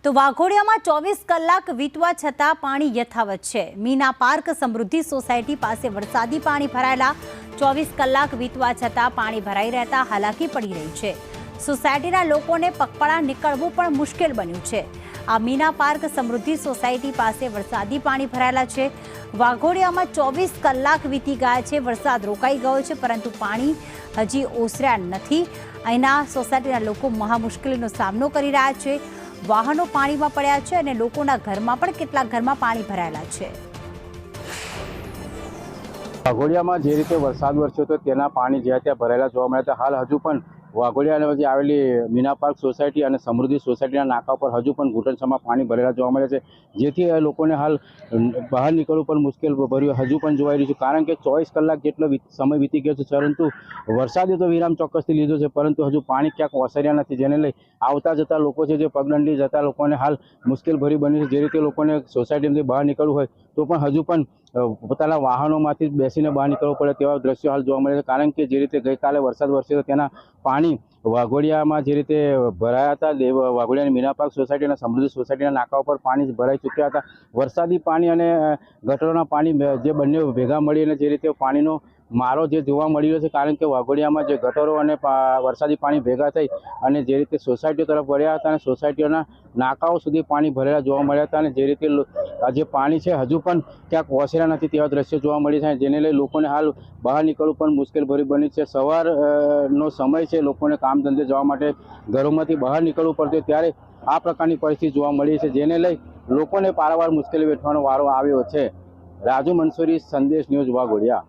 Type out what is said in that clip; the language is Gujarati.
તો વાઘોડિયામાં 24 કલાક વીતવા છતાં પાણી યથાવત છે। મીના પાર્ક સમૃદ્ધિ સોસાયટી પાસે વરસાદી પાણી ભરાયેલા 24 કલાક વીતવા છતાં પાણી ભરાઈ રહેતા હાલાકી પડી રહી છે। સોસાયટીના લોકોને પગપાળા નીકળવું પણ મુશ્કેલ બન્યું છે। આ મીના પાર્ક સમૃદ્ધિ સોસાયટી પાસે વરસાદી પાણી ભરાયેલા છે। વાઘોડિયામાં 24 કલાક વીતી ગયા છે। વરસાદ રોકાઈ ગયો છે, પરંતુ પાણી હજી ઓસર્યા નથી। અહીંના સોસાયટીના લોકો મહા મુશ્કેલીનો સામનો કરી રહ્યા છે। વાહનો પાણીમાં પડ્યા છે અને લોકોના ઘરમાં પણ કેટલાક ઘરમાં પાણી ભરાયેલા છે। વાઘોડિયામાં જે રીતે વરસાદ વરસ્યો હતો તેના પાણી જ્યાં ત્યાં ભરાયેલા જોવા મળ્યા હતા। હાલ હજુ પણ વાઘોડિયા વચ્ચે આવેલી મીના પાર્ક સોસાયટી અને સમૃદ્ધિ સોસાયટીના નાકા પર હજુ પણ ઘૂંટણસમાં પાણી ભરેલા જોવા મળે છે, જેથી લોકોને હાલ બહાર નીકળવું પણ મુશ્કેલ ભર્યું હજુ પણ જોવાઈ રહ્યું છે। કારણ કે 24 કલાક જેટલો સમય વીતી ગયો છે, પરંતુ વરસાદે તો વિરામ ચોક્કસથી લીધો છે, પરંતુ હજુ પાણી ક્યાંક ઓસર્યા નથી, જેને લઈ આવતા જતા લોકો છે, જે પગદંડી જતા લોકોને હાલ મુશ્કેલ ભરી બન્યું છે। જે રીતે લોકોને સોસાયટીમાંથી બહાર નીકળવું હોય તો પણ હજુ પણ પોતાના વાહનોમાંથી બેસીને બહાર નીકળવું પડે તેવા દ્રશ્યો હાલ જોવા મળે છે। કારણ કે જે રીતે ગઈકાલે વરસાદ વરસ્યો હતો તેના પાણી વાઘોડિયામાં જે રીતે ભરાયા હતા, વાઘોડિયાની મીના પાર્ક સોસાયટી અને સમૃદ્ધિ સોસાયટીના નાકા ઉપર પાણી ભરાઈ ચૂક્યા હતા। વરસાદી પાણી અને ગટરોના પાણી જે બંને ભેગા મળીને જે રીતે પાણીનો મારો જે જોવા મળી રહ્યો છે, કારણ કે વાઘોડિયામાં જે ગટરો અને વરસાદી પાણી ભેગા થઈ અને જે રીતે સોસાયટીઓ તરફ વળ્યા હતા અને સોસાયટીઓના નાકાઓ સુધી પાણી ભરેલા જોવા મળ્યા હતા, અને જે રીતે જે પાણી છે હજુ પણ ક્યાંક ઓસર્યા નથી તેવા દ્રશ્યો જોવા મળી છે, જેને લઈ લોકોને હાલ બહાર નીકળવું પણ મુશ્કેલ ભરી બન્યું છે। સવારનો સમય છે, લોકોને કામ ધંધે જવા માટે ઘરોમાંથી બહાર નીકળવું પડતું, ત્યારે આ પ્રકારની પરિસ્થિતિ જોવા મળી છે, જેને લઈ લોકોને પારાવાર મુશ્કેલી વેઠવાનો વારો આવ્યો છે। રાજુ મંસૂરી, સંદેશ ન્યૂઝ, વાઘોડિયા।